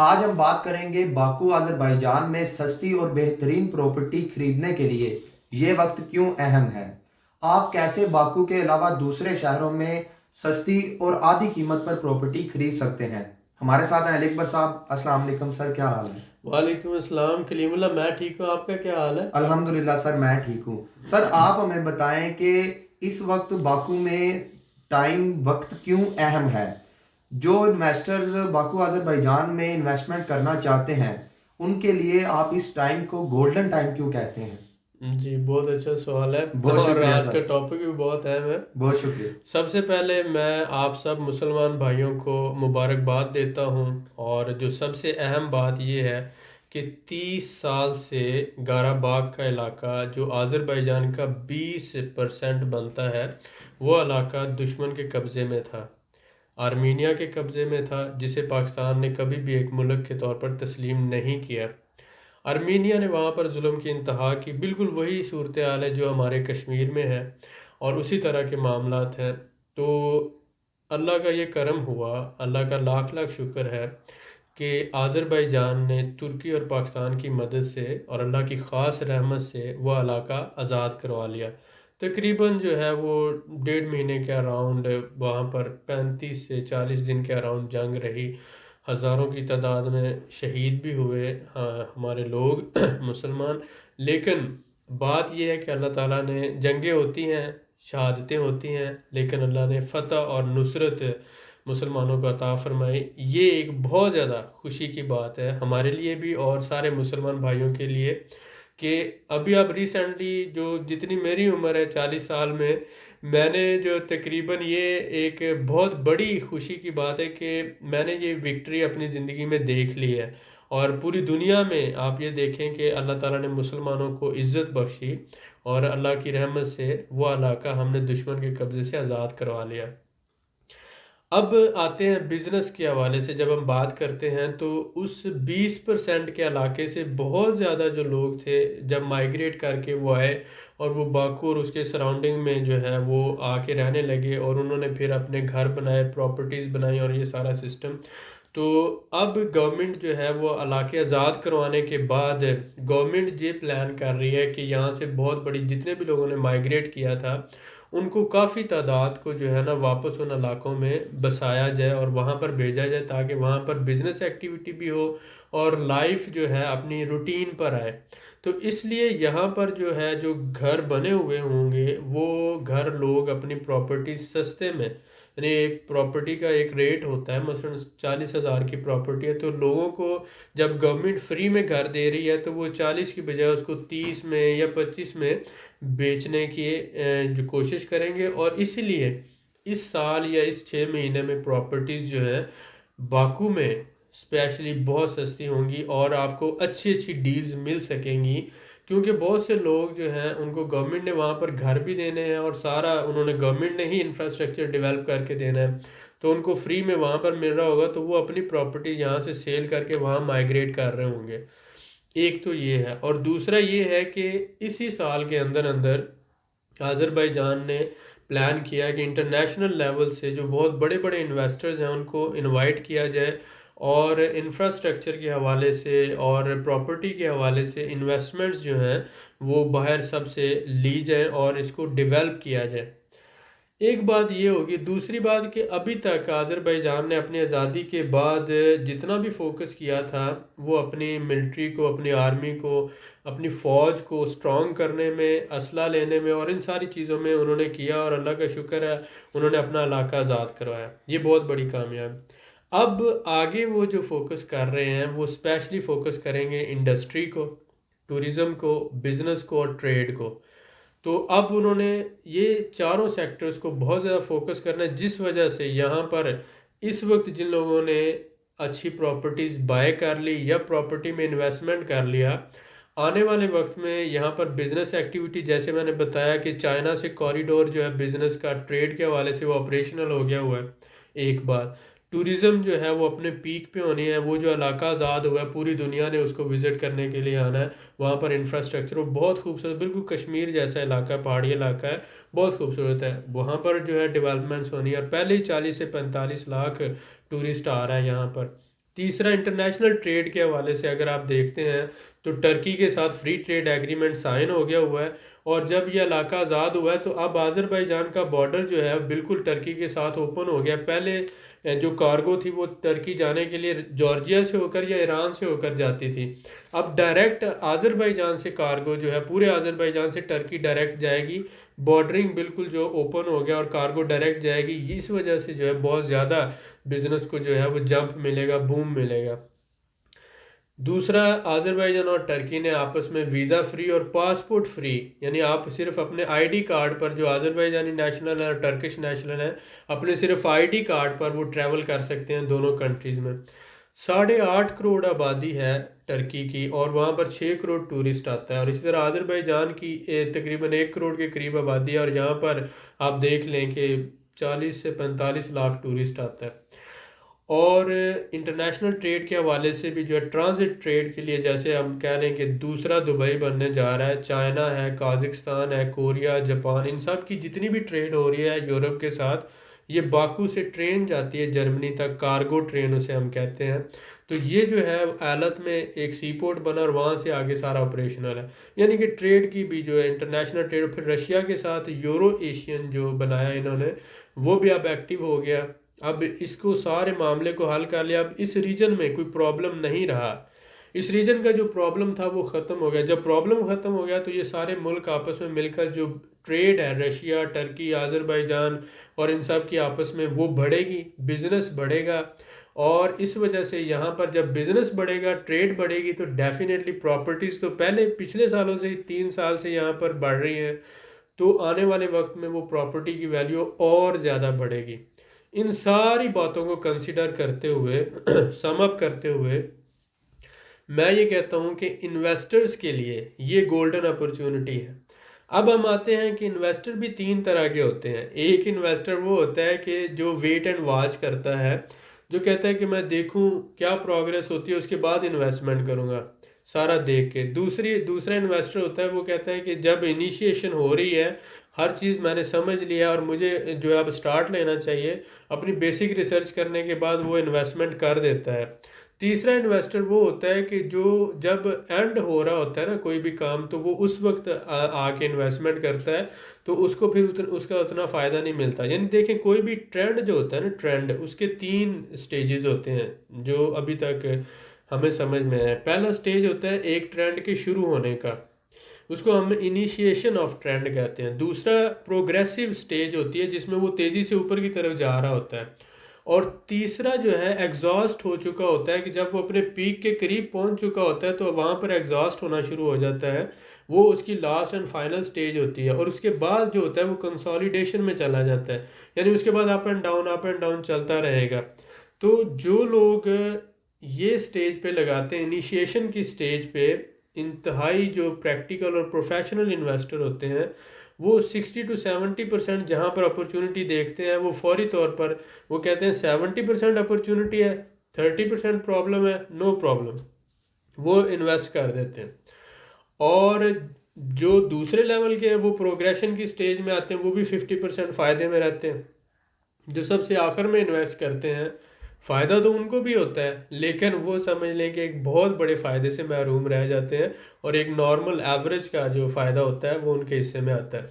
آج ہم بات کریں گے باکو آذربائیجان میں سستی اور بہترین پراپرٹی خریدنے کے لیے یہ وقت کیوں اہم ہے۔ آپ کیسے باکو کے علاوہ دوسرے شہروں میں سستی اور آدھی قیمت پر پراپرٹی خرید سکتے ہیں۔ ہمارے ساتھ ہیں علی اکبر صاحب۔ السلام علیکم سر، کیا حال ہے؟ وعلیکم السلام کلیم اللہ، میں ٹھیک ہوں، آپ کا کیا حال ہے؟ الحمدللہ سر، میں ٹھیک ہوں۔ سر آپ ہمیں بتائیں کہ اس وقت باکو میں ٹائم وقت کیوں اہم ہے۔ جو انویسٹرز باکو آذربائیجان میں انویسٹمنٹ کرنا چاہتے ہیں ان کے لیے آپ اس ٹائم کو گولڈن ٹائم کیوں کہتے ہیں؟ جی بہت اچھا سوال ہے بہت اور شکریہ آج سر، کا ٹاپک بھی بہت اہم ہے۔ بہت شکریہ۔ سب سے پہلے میں آپ سب مسلمان بھائیوں کو مبارکباد دیتا ہوں، اور جو سب سے اہم بات یہ ہے کہ 30 سال سے گارا باغ کا علاقہ جو آذربائیجان کا 20% بنتا ہے، وہ علاقہ دشمن کے قبضے میں تھا، آرمینیا کے قبضے میں تھا، جسے پاکستان نے کبھی بھی ایک ملک کے طور پر تسلیم نہیں کیا۔ آرمینیا نے وہاں پر ظلم کی انتہا کی، بالکل وہی صورتحال ہے جو ہمارے کشمیر میں ہے، اور اسی طرح کے معاملات ہیں۔ تو اللہ کا یہ کرم ہوا، اللہ کا لاکھ لاکھ شکر ہے کہ آذربائیجان نے ترکی اور پاکستان کی مدد سے اور اللہ کی خاص رحمت سے وہ علاقہ آزاد کروا لیا۔ تقریباً جو ہے وہ 1.5 مہینے کے اراؤنڈ وہاں پر 35 سے 40 دن کے اراؤنڈ جنگ رہی، ہزاروں کی تعداد میں شہید بھی ہوئے ہمارے لوگ مسلمان۔ لیکن بات یہ ہے کہ اللہ تعالیٰ نے، جنگیں ہوتی ہیں، شہادتیں ہوتی ہیں، لیکن اللہ نے فتح اور نصرت مسلمانوں کو عطا فرمائی۔ یہ ایک بہت زیادہ خوشی کی بات ہے ہمارے لیے بھی اور سارے مسلمان بھائیوں کے لیے، کہ ابھی اب ریسنٹلی جو جتنی میری عمر ہے 40 سال میں نے جو تقریباً یہ ایک بہت بڑی خوشی کی بات ہے کہ میں نے یہ وکٹری اپنی زندگی میں دیکھ لی ہے، اور پوری دنیا میں آپ یہ دیکھیں کہ اللہ تعالیٰ نے مسلمانوں کو عزت بخشی، اور اللہ کی رحمت سے وہ علاقہ ہم نے دشمن کے قبضے سے آزاد کروا لیا۔ اب آتے ہیں بزنس کے حوالے سے، جب ہم بات کرتے ہیں تو اس 20% کے علاقے سے بہت زیادہ جو لوگ تھے جب مائیگریٹ کر کے وہ آئے، اور وہ باکو اور اس کے سراؤنڈنگ میں جو ہے وہ آ کے رہنے لگے، اور انہوں نے پھر اپنے گھر بنائے، پراپرٹیز بنائی، اور یہ سارا سسٹم۔ تو اب گورنمنٹ جو ہے وہ علاقے آزاد کروانے کے بعد گورنمنٹ یہ پلان کر رہی ہے کہ یہاں سے بہت بڑی، جتنے بھی لوگوں نے مائیگریٹ کیا تھا ان کو کافی تعداد کو جو ہے نا واپس ان علاقوں میں بسایا جائے اور وہاں پر بھیجا جائے، تاکہ وہاں پر بزنس ایکٹیویٹی بھی ہو اور لائف جو ہے اپنی روٹین پر آئے۔ تو اس لیے یہاں پر جو ہے جو گھر بنے ہوئے ہوں گے وہ گھر لوگ اپنی پراپرٹی سستے میں، یعنی ایک پراپرٹی کا ایک ریٹ ہوتا ہے، مثلا 40,000 کی پراپرٹی ہے، تو لوگوں کو جب گورنمنٹ فری میں گھر دے رہی ہے تو وہ 40 کی بجائے اس کو 30 میں یا 25 میں بیچنے کی جو کوشش کریں گے۔ اور اسی لیے اس سال یا اس 6 مہینے میں پراپرٹیز جو ہیں باکو میں اسپیشلی بہت سستی ہوں گی، اور آپ کو اچھی اچھی ڈیلز مل سکیں گی، کیونکہ بہت سے لوگ جو ہیں ان کو گورنمنٹ نے وہاں پر گھر بھی دینے ہیں، اور سارا انہوں نے گورنمنٹ نے ہی انفراسٹرکچر ڈیولپ کر کے دینا ہے، تو ان کو فری میں وہاں پر مل رہا ہوگا، تو وہ اپنی پراپرٹی یہاں سے سیل کر کے وہاں مائیگریٹ کر رہے ہوں گے۔ ایک تو یہ ہے، اور دوسرا یہ ہے کہ اسی سال کے اندر اندر آذربائیجان نے پلان کیا کہ انٹرنیشنل لیول سے جو بہت بڑے بڑے انویسٹرز ہیں ان کو انوائٹ کیا جائے، اور انفراسٹرکچر کے حوالے سے اور پراپرٹی کے حوالے سے انویسٹمنٹس جو ہیں وہ باہر سب سے لی جائیں اور اس کو ڈیولپ کیا جائے۔ ایک بات یہ ہوگی، دوسری بات کہ ابھی تک آذربائیجان نے اپنی آزادی کے بعد جتنا بھی فوکس کیا تھا وہ اپنی ملٹری کو، اپنی آرمی کو، اپنی فوج کو سٹرونگ کرنے میں، اسلحہ لینے میں اور ان ساری چیزوں میں انہوں نے کیا، اور اللہ کا شکر ہے انہوں نے اپنا علاقہ آزاد کروایا، یہ بہت بڑی کامیابی۔ اب آگے وہ جو فوکس کر رہے ہیں وہ اسپیشلی فوکس کریں گے انڈسٹری کو، ٹورزم کو، بزنس کو اور ٹریڈ کو۔ تو اب انہوں نے یہ چاروں سیکٹرز کو بہت زیادہ فوکس کرنا ہے، جس وجہ سے یہاں پر اس وقت جن لوگوں نے اچھی پراپرٹیز بائی کر لی یا پراپرٹی میں انویسٹمنٹ کر لیا، آنے والے وقت میں یہاں پر بزنس ایکٹیویٹی، جیسے میں نے بتایا کہ چائنا سے کوریڈور جو ہے بزنس کا، ٹریڈ کے حوالے سے وہ آپریشنل ہو گیا ہوا ہے۔ ایک بات، ٹورزم جو ہے وہ اپنے پیک پہ ہونی ہے، وہ جو علاقہ آزاد ہوا ہے پوری دنیا نے اس کو وزٹ کرنے کے لیے آنا ہے، وہاں پر انفراسٹرکچر وہ بہت خوبصورت، بالکل کشمیر جیسا علاقہ ہے، پہاڑی علاقہ ہے، بہت خوبصورت ہے، وہاں پر جو ہے ڈیولپمنٹس ہونی ہے، اور پہلے ہی 40 سے 45 لاکھ ٹورسٹ آ رہا ہے یہاں پر۔ تیسرا انٹرنیشنل ٹریڈ کے حوالے سے اگر آپ دیکھتے ہیں تو ٹرکی کے ساتھ فری ٹریڈ ایگریمنٹ سائن ہو گیا ہوا ہے، اور جب یہ علاقہ آزاد ہوا ہے تو اب آذربائیجان کا بارڈر جو ہے بالکل ٹرکی کے ساتھ اوپن ہو گیا۔ پہلے جو کارگو تھی وہ ٹرکی جانے کے لیے جارجیا سے ہو کر یا ایران سے ہو کر جاتی تھی، اب ڈائریکٹ آذربائیجان سے کارگو جو ہے پورے آذربائیجان سے ٹرکی ڈائریکٹ جائے گی، بارڈرنگ بالکل جو اوپن ہو گیا اور کارگو ڈائریکٹ جائے گی، اس وجہ سے جو ہے بہت زیادہ بزنس کو جو ہے وہ جمپ ملے گا، بوم ملے گا۔ دوسرا، آذربائیجان اور ٹرکی نے آپس میں ویزا فری اور پاسپورٹ فری، یعنی آپ صرف اپنے آئی ڈی کارڈ پر، جو آذربائیجانی نیشنل ہے اور ٹرکش نیشنل ہے، اپنے صرف آئی ڈی کارڈ پر وہ ٹریول کر سکتے ہیں دونوں کنٹریز میں۔ 8.5 کروڑ آبادی ہے ٹرکی کی، اور وہاں پر 6 کروڑ ٹورسٹ آتا ہے، اور اسی طرح آذربائیجان کی تقریباً 1 کروڑ کے قریب آبادی ہے، اور یہاں پر آپ دیکھ لیں کہ 40 سے 45 لاکھ ٹورسٹ آتا ہے۔ اور انٹرنیشنل ٹریڈ کے حوالے سے بھی جو ہے ٹرانزٹ ٹریڈ کے لیے، جیسے ہم کہہ رہے ہیں کہ دوسرا دبئی بننے جا رہا ہے، چائنا ہے، قازقستان ہے، کوریا، جاپان، ان سب کی جتنی بھی ٹریڈ ہو رہی ہے یورپ کے ساتھ، یہ باکو سے ٹرین جاتی ہے جرمنی تک، کارگو ٹرین اسے ہم کہتے ہیں۔ تو یہ جو ہے ایلت میں ایک سی پورٹ بنا اور وہاں سے آگے سارا آپریشنل ہے، یعنی کہ ٹریڈ کی بھی جو ہے انٹرنیشنل ٹریڈ۔ پھر رشیا کے ساتھ یورو ایشین جو بنایا انہوں نے، وہ بھی اب ایکٹیو ہو گیا، اب اس کو سارے معاملے کو حل کر لیا، اب اس ریجن میں کوئی پرابلم نہیں رہا، اس ریجن کا جو پرابلم تھا وہ ختم ہو گیا۔ جب پرابلم ختم ہو گیا تو یہ سارے ملک آپس میں مل کر جو ٹریڈ ہے، رشیا، ٹرکی، آذربائیجان اور ان سب کی آپس میں، وہ بڑھے گی، بزنس بڑھے گا، اور اس وجہ سے یہاں پر جب بزنس بڑھے گا، ٹریڈ بڑھے گی، تو ڈیفینیٹلی پراپرٹیز تو پچھلے سالوں سے 3 سال سے یہاں پر بڑھ رہی ہیں، تو آنے والے وقت میں وہ پراپرٹی کی ویلیو اور زیادہ بڑھے گی۔ ان ساری باتوں کو کنسیڈر کرتے ہوئے سم اپ کرتے ہوئے میں یہ کہتا ہوں کہ انویسٹرز کے لیے یہ گولڈن اپرچونٹی ہے۔ اب ہم آتے ہیں کہ انویسٹر بھی 3 طرح کے ہوتے ہیں۔ ایک انویسٹر وہ ہوتا ہے کہ جو ویٹ اینڈ واچ کرتا ہے، جو کہتا ہے کہ میں دیکھوں کیا پروگریس ہوتی ہے، اس کے بعد انویسٹمنٹ کروں گا سارا دیکھ کے۔ دوسرا انویسٹر ہوتا ہے، وہ کہتا ہے کہ جب انیشیشن ہو رہی ہے، ہر چیز میں نے سمجھ لیا اور مجھے جو ہے اب سٹارٹ لینا چاہیے، اپنی بیسک ریسرچ کرنے کے بعد وہ انویسٹمنٹ کر دیتا ہے۔ تیسرا انویسٹر وہ ہوتا ہے کہ جو جب اینڈ ہو رہا ہوتا ہے نا کوئی بھی کام، تو وہ اس وقت آ کے انویسٹمنٹ کرتا ہے، تو اس کو پھر اس کا اتنا فائدہ نہیں ملتا۔ یعنی دیکھیں، کوئی بھی ٹرینڈ جو ہوتا ہے نا، ٹرینڈ، اس کے 3 سٹیجز ہوتے ہیں جو ابھی تک ہمیں سمجھ میں آئے۔ پہلا سٹیج ہوتا ہے ایک ٹرینڈ کے شروع ہونے کا، اس کو ہم انیشیشن آف ٹرینڈ کہتے ہیں۔ دوسرا پروگریسو سٹیج ہوتی ہے، جس میں وہ تیزی سے اوپر کی طرف جا رہا ہوتا ہے، اور تیسرا جو ہے ایگزاسٹ ہو چکا ہوتا ہے، کہ جب وہ اپنے پیک کے قریب پہنچ چکا ہوتا ہے تو وہاں پر ایگزاسٹ ہونا شروع ہو جاتا ہے، وہ اس کی لاسٹ اینڈ فائنل سٹیج ہوتی ہے۔ اور اس کے بعد جو ہوتا ہے وہ کنسولیڈیشن میں چلا جاتا ہے، یعنی اس کے بعد اپ اینڈ ڈاؤن چلتا رہے گا۔ تو جو لوگ یہ سٹیج پہ لگاتے ہیں، انیشیشن کی سٹیج پہ، انتہائی جو پریکٹیکل اور پروفیشنل انویسٹر ہوتے ہیں، وہ 60 to 70% جہاں پر اپرچونٹی دیکھتے ہیں، وہ فوری طور پر وہ کہتے ہیں 70% اپرچونٹی ہے، 30% پرابلم ہے، نو پرابلم، وہ انویسٹ کر دیتے ہیں۔ اور جو دوسرے لیول کے ہیں، وہ پروگریشن کی سٹیج میں آتے ہیں، وہ بھی 50% فائدے میں رہتے ہیں۔ جو سب سے آخر میں انویسٹ کرتے ہیں، فائدہ تو ان کو بھی ہوتا ہے، لیکن وہ سمجھ لیں کہ ایک بہت بڑے فائدے سے محروم رہ جاتے ہیں، اور ایک نارمل ایوریج کا جو فائدہ ہوتا ہے وہ ان کے حصے میں آتا ہے۔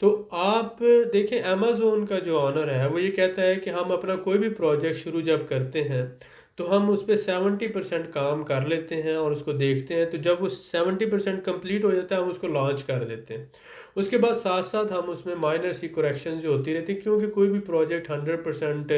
تو آپ دیکھیں، امیزون کا جو آنر ہے وہ یہ کہتا ہے کہ ہم اپنا کوئی بھی پروجیکٹ شروع جب کرتے ہیں تو ہم اس پہ 70% کام کر لیتے ہیں اور اس کو دیکھتے ہیں، تو جب وہ 70% کمپلیٹ ہو جاتا ہے ہم اس کو لانچ کر دیتے ہیں۔ اس کے بعد ساتھ ساتھ ہم اس میں مائنر سی کریکشن جو ہوتی رہتی ہیں، کیونکہ کوئی بھی پروجیکٹ 100%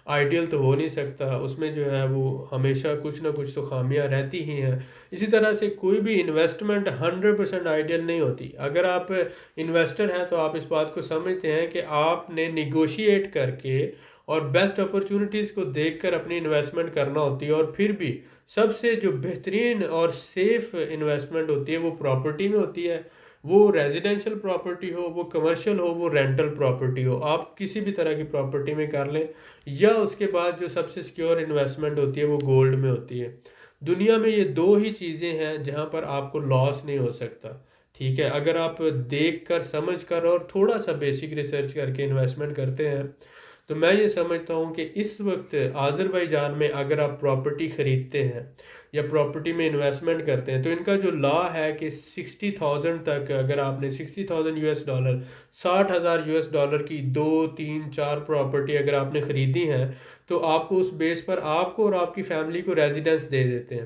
آئیڈیل تو ہو نہیں سکتا، اس میں جو ہے وہ ہمیشہ کچھ نہ کچھ تو خامیاں رہتی ہی ہیں۔ اسی طرح سے کوئی بھی انویسٹمنٹ 100% آئیڈیل نہیں ہوتی۔ اگر آپ انویسٹر ہیں تو آپ اس بات کو سمجھتے ہیں کہ آپ نے نیگوشیٹ کر کے اور بیسٹ اپرچونٹیز کو دیکھ کر اپنی انویسٹمنٹ کرنا ہوتی ہے، اور پھر بھی سب سے جو بہترین اور سیف انویسٹمنٹ ہوتی ہے وہ پراپرٹی میں ہوتی ہے، وہ ریزیڈینشل پراپرٹی ہو، وہ کمرشل ہو، وہ رینٹل پراپرٹی ہو، آپ کسی بھی طرح کی پراپرٹی میں کر لیں، یا اس کے بعد جو سب سے سیکیور انویسٹمنٹ ہوتی ہے وہ گولڈ میں ہوتی ہے۔ دنیا میں یہ 2 ہی چیزیں ہیں جہاں پر آپ کو لاس نہیں ہو سکتا، ٹھیک ہے؟ اگر آپ دیکھ کر، سمجھ کر اور تھوڑا سا بیسک ریسرچ کر کے انویسٹمنٹ کرتے ہیں تو میں یہ سمجھتا ہوں کہ اس وقت آذربائیجان میں اگر آپ پراپرٹی خریدتے ہیں یا پراپرٹی میں انویسٹمنٹ کرتے ہیں تو ان کا جو لا ہے کہ 60,000 تک، اگر آپ نے $60,000 $60,000 کی 2 3 4 پراپرٹی اگر آپ نے خریدی ہیں تو آپ کو اس بیس پر آپ کو اور آپ کی فیملی کو ریزیڈنس دے دیتے ہیں.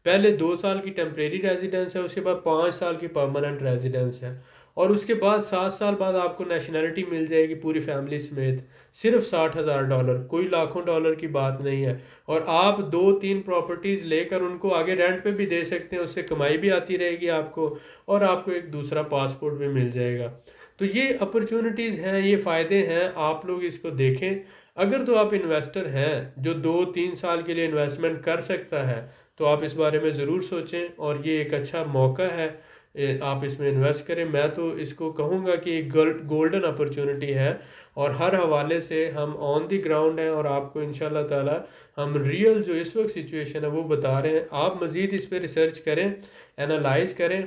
پہلے 2 سال کی ٹیمپریری ریزیڈنس ہے، اس کے بعد 5 سال کی پرماننٹ ریزیڈنس ہے، اور اس کے بعد 7 سال بعد آپ کو نیشنلٹی مل جائے گی پوری فیملی سمیت. صرف $60,000، کوئی لاکھوں ڈالر کی بات نہیں ہے. اور آپ 2 3 پراپرٹیز لے کر ان کو آگے رینٹ پہ بھی دے سکتے ہیں، اس سے کمائی بھی آتی رہے گی آپ کو، اور آپ کو ایک دوسرا پاسپورٹ بھی مل جائے گا. تو یہ اپرچونٹیز ہیں، یہ فائدے ہیں، آپ لوگ اس کو دیکھیں. اگر تو آپ انویسٹر ہیں جو 2 3 سال کے لیے انویسٹمنٹ کر سکتا ہے تو آپ اس بارے میں ضرور سوچیں، اور یہ ایک اچھا موقع ہے، آپ اس میں انویسٹ کریں. میں تو اس کو کہوں گا کہ ایک گولڈن اپرچونٹی ہے، اور ہر حوالے سے ہم آن دی گراؤنڈ ہیں، اور آپ کو انشاءاللہ تعالی ہم ریئل جو اس وقت سچویشن ہے وہ بتا رہے ہیں. آپ مزید اس پہ ریسرچ کریں، اینالائز کریں،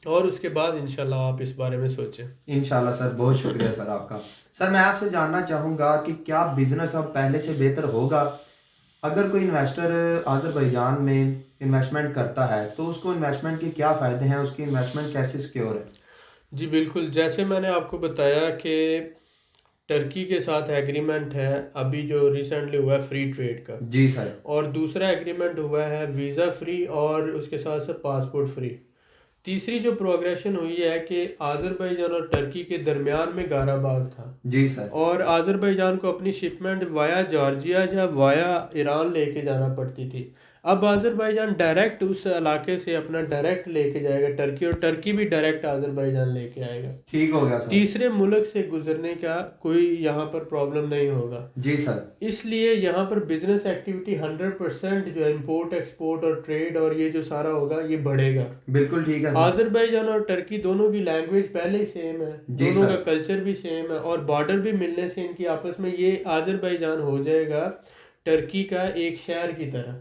اور اس کے بعد انشاءاللہ آپ اس بارے میں سوچیں. انشاءاللہ سر، بہت شکریہ سر آپ کا. سر میں آپ سے جاننا چاہوں گا کہ کیا بزنس اب پہلے سے بہتر ہوگا؟ اگر کوئی انویسٹر آذربائیجان میں انویسٹمنٹ کرتا ہے تو اس کو انویسٹمنٹ کے کیا فائدے ہیں، اس کی انویسٹمنٹ کیسے سیکیور ہے؟ جی بالکل، جیسے میں نے آپ کو بتایا کہ ٹرکی کے ساتھ ایگریمنٹ ہے ابھی جو ریسنٹلی ہوا ہے فری ٹریڈ کا، جی سر. اور دوسرا ایگریمنٹ ہوا ہے ویزا فری اور اس کے ساتھ ساتھ پاسپورٹ فری. تیسری جو پروگریشن ہوئی ہے کہ آذربائیجان اور ٹرکی کے درمیان میں گارا باغ تھا، جی سر. اور آذربائیجان کو اپنی شپمنٹ وایا جارجیا یا وایا ایران لے کے جانا پڑتی تھی. اب آذربائیجان ڈائریکٹ اس علاقے سے اپنا ڈائریکٹ لے کے جائے گا ٹرکی، اور ٹرکی بھی ڈائریکٹ آذربائیجان لے کے آئے گا. ٹھیک ہو گیا سر. تیسرے ملک سے گزرنے کا کوئی یہاں پر پرابلم نہیں ہوگا. جی سر. اس لیے یہاں پر بزنس ایکٹیویٹی 100% جو ہے امپورٹ ایکسپورٹ اور ٹریڈ اور یہ جو سارا ہوگا یہ بڑھے گا. بالکل ٹھیک ہے. آذربائیجان اور ٹرکی دونوں کی لینگویج پہلے ہی سیم ہے، دونوں کا کلچر بھی سیم ہے، اور بارڈر بھی ملنے سے ان کی آپس میں یہ آذربائیجان ہو جائے گا ٹرکی کا ایک شہر کی طرح.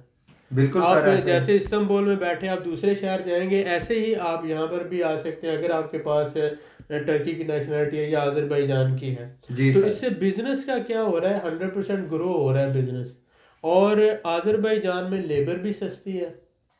بالکل آپ سر. جیسے استنبول میں بیٹھے آپ دوسرے شہر جائیں گے، ایسے ہی آپ یہاں پر بھی آ سکتے ہیں اگر آپ کے پاس ٹرکی کی نیشنلٹی ہے یا آذربائیجان کی ہے. تو اس سے بزنس کا کیا ہو رہا ہے، 100% گرو ہو رہا ہے بزنس. اور آذربائیجان میں لیبر بھی سستی ہے،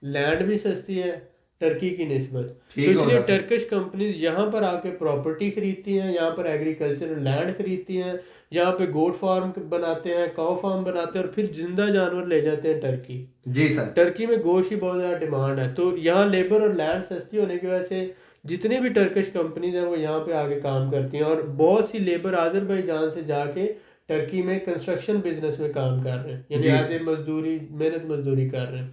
لینڈ بھی سستی ہے ٹرکی کی نسبت. تو اس لیے ٹرکش کمپنیز یہاں پر آ کے پراپرٹی خریدتی ہیں، یہاں پر ایگریکلچرل لینڈ خریدتی ہیں، یہاں پہ گوٹ فارم بناتے ہیں، کاؤ فارم بناتے ہیں، اور پھر زندہ جانور لے جاتے ہیں ٹرکی. جی سر. ٹرکی میں گوشت کی بہت زیادہ ڈیمانڈ ہے، تو یہاں لیبر اور لینڈ سستی ہونے کی وجہ سے جتنے بھی ٹرکش کمپنیز ہیں وہ یہاں پہ آگے کام کرتی ہیں، اور بہت سی لیبر آذربائیجان سے جا کے ٹرکی میں کنسٹرکشن بزنس میں کام کر رہے ہیں، یعنی ایز اے مزدوری، محنت مزدوری کر رہے ہیں.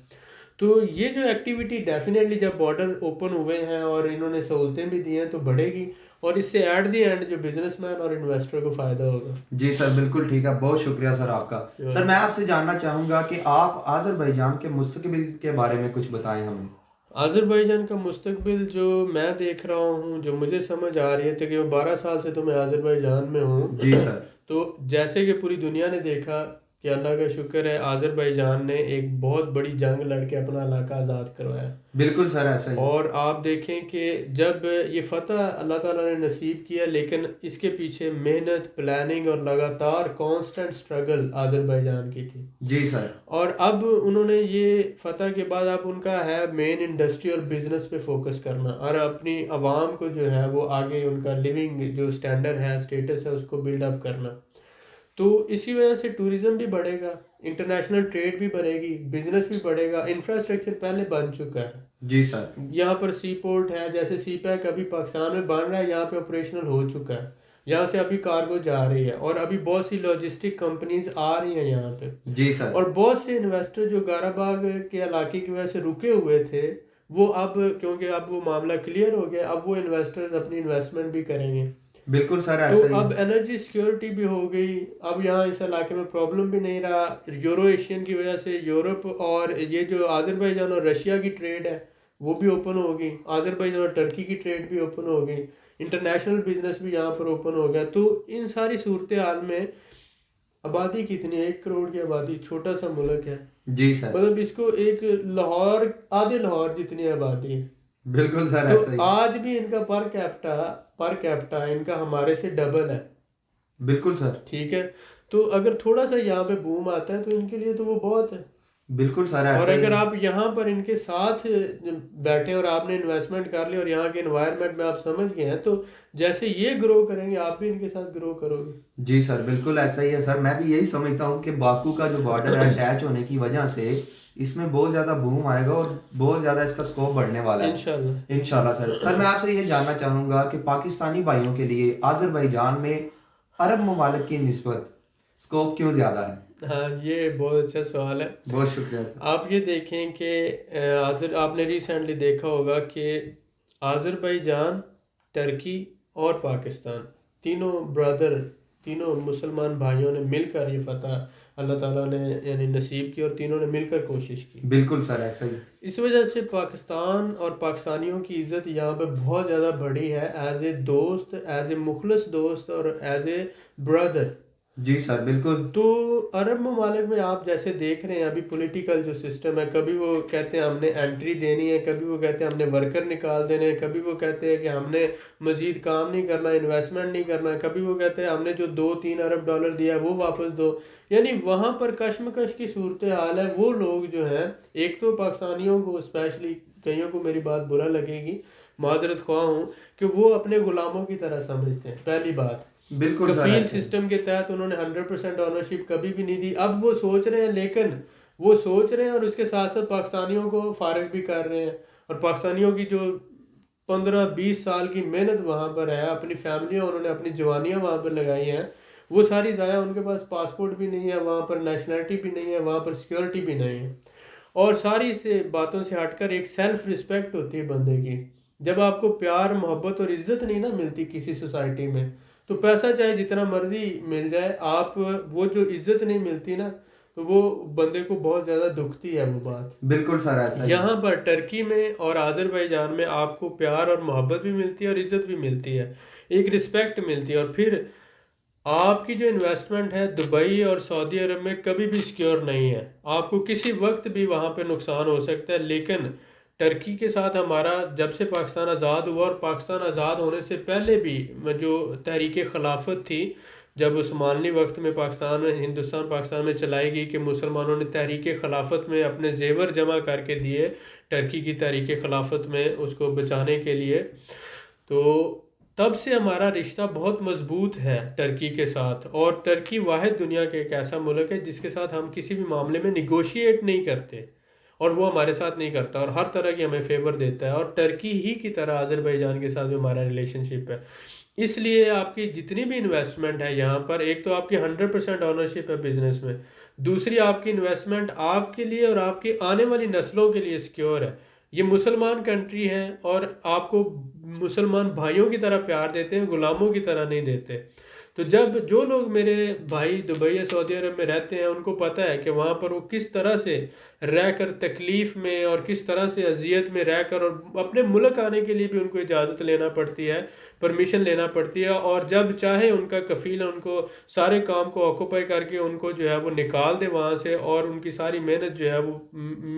تو یہ جو ایکٹیویٹی ڈیفینیٹلی جب بارڈر اوپن ہوئے ہیں اور انہوں نے سہولتیں بھی دی ہیں تو بڑھے گی، اور اس سے ایٹ دی اینڈ جو بزنس مین اور انویسٹر کو فائدہ ہوگا. جی سر بالکل ٹھیک ہے، بہت شکریہ سر آپ کا. سر میں آپ سے جاننا چاہوں گا کہ آپ آذربائیجان کے مستقبل کے بارے میں کچھ بتائیں ہمیں. آذربائیجان کا مستقبل جو میں دیکھ رہا ہوں، جو مجھے سمجھ آ رہی ہے کہ 12 سال سے تو میں آذربائیجان میں ہوں. جی سر. تو جیسے کہ پوری دنیا نے دیکھا کہ اللہ کا شکر ہے آذربائیجان نے ایک بہت بڑی جنگ لڑ کے اپنا علاقہ آزاد کروایا. بالکل سر ایسا ہی. اور آپ دیکھیں کہ جب یہ فتح اللہ تعالیٰ نے نصیب کیا، لیکن اس کے پیچھے محنت، پلاننگ اور لگاتار کانسٹنٹ سٹرگل آذربائیجان کی تھی. جی سر. اور اب انہوں نے یہ فتح کے بعد اب ان کا ہے مین انڈسٹری اور بزنس پہ فوکس کرنا، اور اپنی عوام کو جو ہے وہ آگے ان کا لیونگ جو سٹینڈرڈ ہے، سٹیٹس ہے، اس کو بلڈ اپ کرنا. تو اسی وجہ سے ٹوریزم بھی بڑھے گا، انٹرنیشنل ٹریڈ بھی بڑھے گی، بزنس بھی بڑھے گا. انفراسٹرکچر پہلے بن چکا ہے. جی سر. یہاں پر سی پورٹ ہے، جیسے سی پیک ابھی پاکستان میں بن رہا ہے، یہاں پہ آپریشنل ہو چکا ہے، یہاں سے ابھی کارگو جا رہی ہے، اور ابھی بہت سی لاجسٹک کمپنیز آ رہی ہیں یہاں پہ. جی سر. اور بہت سے انویسٹر جو گارا باغ کے علاقے کی وجہ سے رکے ہوئے تھے وہ اب کیونکہ اب وہ معاملہ کلیئر ہو گیا، اب وہ انویسٹرز اپنی انویسٹمنٹ بھی کریں گے. بالکل سر تو ایسا ہی. اب انرجی سیکیورٹی بھی ہو گئی، اب یہاں اس علاقے میں پرابلم بھی نہیں رہا. یورو ایشین کی وجہ سے یورپ اور یہ جو آذربائیجان اور رشیا کی ٹریڈ ہے وہ بھی اوپن ہوگی، آذربائیجان اور ٹرکی کی ٹریڈ بھی اوپن ہوگی، انٹرنیشنل بزنس بھی یہاں پر اوپن ہو گیا. تو ان ساری صورتحال میں آبادی کتنی ہے، 1 کروڑ کی آبادی، چھوٹا سا ملک ہے. جی سر. مطلب اس کو ایک لاہور، آدھے لاہور جتنی آبادی ہے. بالکل سر تو ایسا ہی. آج بھی ان کا پر کیپٹا ان کا ہمارے سے ڈبل ہے. بالکل سر. ٹھیک ہے. تو اگر تھوڑا سا یہاں پہ بوم آتا ہے تو ان کے لیے تو وہ بہت ہے. بالکل سر اور ایسا ہی اگر ہے. آپ یہاں پر ان کے ساتھ بیٹھے اور آپ نے انویسٹمنٹ کر لی اور یہاں کے انوائرمنٹ میں آپ سمجھ گئے ہیں تو جیسے یہ گرو کریں گے آپ بھی ان کے ساتھ گرو کرو گے. جی سر بالکل ایسا ہی ہے سر. میں بھی یہی سمجھتا ہوں کہ باکو کا جو بارڈر ہے اٹیچ ہونے کی وجہ سے اس میں بہت زیادہ بوم آئے گا اور بہت زیادہ اس کا سکوپ بڑھنے والا ہے انشاءاللہ. انشاءاللہ سر. سر میں آپ سے یہ جاننا چاہوں گا کہ پاکستانی بھائیوں کے لیے آذربائیجان میں عرب ممالک کی نسبت سکوپ کیوں زیادہ ہے؟ ہاں یہ بہت اچھا سوال ہے. بہت شکریہ سر. آپ یہ دیکھیں کہ آپ نے ریسنٹلی دیکھا ہوگا کہ آذربائیجان، ترکی اور پاکستان تینوں برادر، تینوں مسلمان بھائیوں نے مل کر یہ فتح اللہ تعالیٰ نے یعنی نصیب کی اور تینوں نے مل کر کوشش کی. بالکل سر ایسا ہی. اس وجہ سے پاکستان اور پاکستانیوں کی عزت یہاں پہ بہت زیادہ بڑھی ہے ایز اے دوست، ایز اے مخلص دوست اور ایز اے برادر. جی سر بالکل. تو عرب ممالک میں آپ جیسے دیکھ رہے ہیں ابھی پولیٹیکل جو سسٹم ہے، کبھی وہ کہتے ہیں ہم نے انٹری دینی ہے، کبھی وہ کہتے ہیں ہم نے ورکر نکال دینے ہیں، کبھی وہ کہتے ہیں کہ ہم نے مزید کام نہیں کرنا، انویسٹمنٹ نہیں کرنا، کبھی وہ کہتے ہیں ہم نے جو $2-3 ارب دیا ہے وہ واپس دو. یعنی وہاں پر کشمکش کی صورتحال ہے. وہ لوگ جو ہیں، ایک تو پاکستانیوں کو اسپیشلی، کئیوں کو میری بات برا لگے گی، معذرت خواہ ہوں، کہ وہ اپنے غلاموں کی طرح سمجھتے ہیں. پہلی بات، بالکل سر کفیل ایسا ہی. سسٹم کے تحت انہوں نے 100% اونرشپ کبھی بھی نہیں دی. اب وہ سوچ رہے ہیں، لیکن وہ سوچ رہے ہیں اور اس کے ساتھ ساتھ پاکستانیوں کو فارغ بھی کر رہے ہیں. اور پاکستانیوں کی جو 15-20 سال کی محنت وہاں پر ہے، اپنی فیملیاں انہوں نے اپنی جوانیاں وہاں پر لگائی ہیں، وہ ساری ضائع. ان کے پاس پاسپورٹ بھی نہیں ہے وہاں پر، نیشنلٹی بھی نہیں ہے وہاں پر، سیکورٹی بھی نہیں ہے. اور ساری سے باتوں سے ہٹ کر ایک سیلف رسپیکٹ ہوتی ہے بندے کی. جب آپ کو پیار، محبت اور عزت نہیں نا ملتی کسی سوسائٹی میں، تو پیسہ چاہے جتنا مرضی مل جائے، آپ وہ جو عزت نہیں ملتی نا، تو وہ بندے کو بہت زیادہ دکھتی ہے وہ بات. بالکل سر ایسا ہی. یہاں پر ٹرکی میں اور آذربائیجان میں آپ کو پیار اور محبت بھی ملتی ہے اور عزت بھی ملتی ہے، ایک رسپیکٹ ملتی ہے. اور پھر آپ کی جو انویسٹمنٹ ہے دبئی اور سعودی عرب میں کبھی بھی سیکیور نہیں ہے. آپ کو کسی وقت بھی وہاں پہ نقصان ہو سکتا ہے. لیکن ٹرکی کے ساتھ ہمارا جب سے پاکستان آزاد ہوا، اور پاکستان آزاد ہونے سے پہلے بھی جو تحریک خلافت تھی، جب عثمانلی وقت میں ہندوستان پاکستان میں چلائی گئی، کہ مسلمانوں نے تحریک خلافت میں اپنے زیور جمع کر کے دیے ٹرکی کی تحریک خلافت میں اس کو بچانے کے لیے، تو تب سے ہمارا رشتہ بہت مضبوط ہے ٹرکی کے ساتھ. اور ٹرکی واحد دنیا کے ایک ایسا ملک ہے جس کے ساتھ ہم کسی بھی معاملے میں نیگوشیٹ نہیں کرتے، اور وہ ہمارے ساتھ نہیں کرتا، اور ہر طرح کی ہمیں فیور دیتا ہے. اور ٹرکی ہی کی طرح آذربائیجان کے ساتھ بھی ہمارا ریلیشن شپ ہے. اس لیے آپ کی جتنی بھی انویسٹمنٹ ہے یہاں پر، ایک تو آپ کی 100% اونرشپ ہے بزنس میں، دوسری آپ کی انویسٹمنٹ آپ کے لیے اور آپ کی آنے والی نسلوں کے لیے سیکیور ہے. یہ مسلمان کنٹری ہے اور آپ کو مسلمان بھائیوں کی طرح پیار دیتے ہیں، غلاموں کی طرح نہیں دیتے. تو جب جو لوگ میرے بھائی دبئی یا سعودی عرب میں رہتے ہیں، ان کو پتہ ہے کہ وہاں پر وہ کس طرح سے رہ کر تکلیف میں اور کس طرح سے اذیت میں رہ کر، اور اپنے ملک آنے کے لیے بھی ان کو اجازت لینا پڑتی ہے، پرمیشن لینا پڑتی ہے، اور جب چاہے ان کا کفیل ان کو سارے کام کو آکوپائی کر کے ان کو جو ہے وہ نکال دے وہاں سے، اور ان کی ساری محنت جو ہے وہ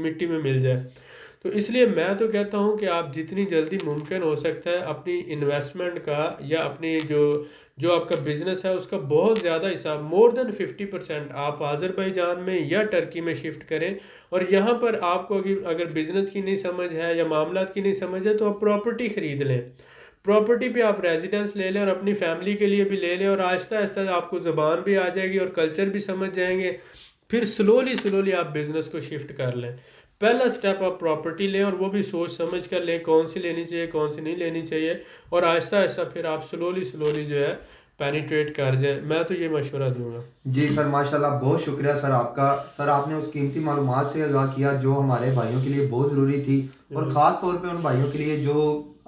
مٹی میں مل جائے. تو اس لیے میں تو کہتا ہوں کہ آپ جتنی جلدی ممکن ہو سکتا ہے اپنی انویسٹمنٹ کا یا اپنی جو آپ کا بزنس ہے اس کا بہت زیادہ حصہ، مور دین 50%، آپ آذربائیجان میں یا ٹرکی میں شفٹ کریں. اور یہاں پر آپ کو اگر بزنس کی نہیں سمجھ ہے یا معاملات کی نہیں سمجھ ہے تو آپ پراپرٹی خرید لیں. پراپرٹی پہ آپ ریزیڈنس لے لیں اور اپنی فیملی کے لیے بھی لے لیں، اور آہستہ آہستہ آپ کو زبان بھی آ جائے گی اور کلچر بھی سمجھ جائیں گے. پھر سلولی آپ بزنس کو شفٹ کر لیں. پہلا سٹیپ آپ پراپرٹی لیں، اور وہ بھی سوچ سمجھ کر لیں کون سی لینی چاہیے کون سی نہیں لینی چاہیے، اور آہستہ آہستہ پھر آپ سلولی جو ہے پینیٹریٹ کر جائیں. میں تو یہ مشورہ دوں گا. جی سر ماشاءاللہ بہت شکریہ سر آپ کا. سر آپ نے اس قیمتی معلومات سے آگاہ کیا جو ہمارے بھائیوں کے لیے بہت ضروری تھی، اور خاص طور پہ ان بھائیوں کے لیے جو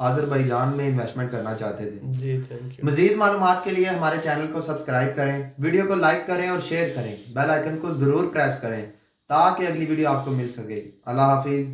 آذربائیجان میں انویسٹمنٹ کرنا چاہتے تھے. جی تھینک یو. مزید معلومات کے لیے ہمارے چینل کو سبسکرائب کریں، ویڈیو کو لائک کریں اور شیئر کریں، بیل آئیکن کو ضرور پریس کریں تاکہ اگلی ویڈیو آپ کو مل سکے. اللہ حافظ.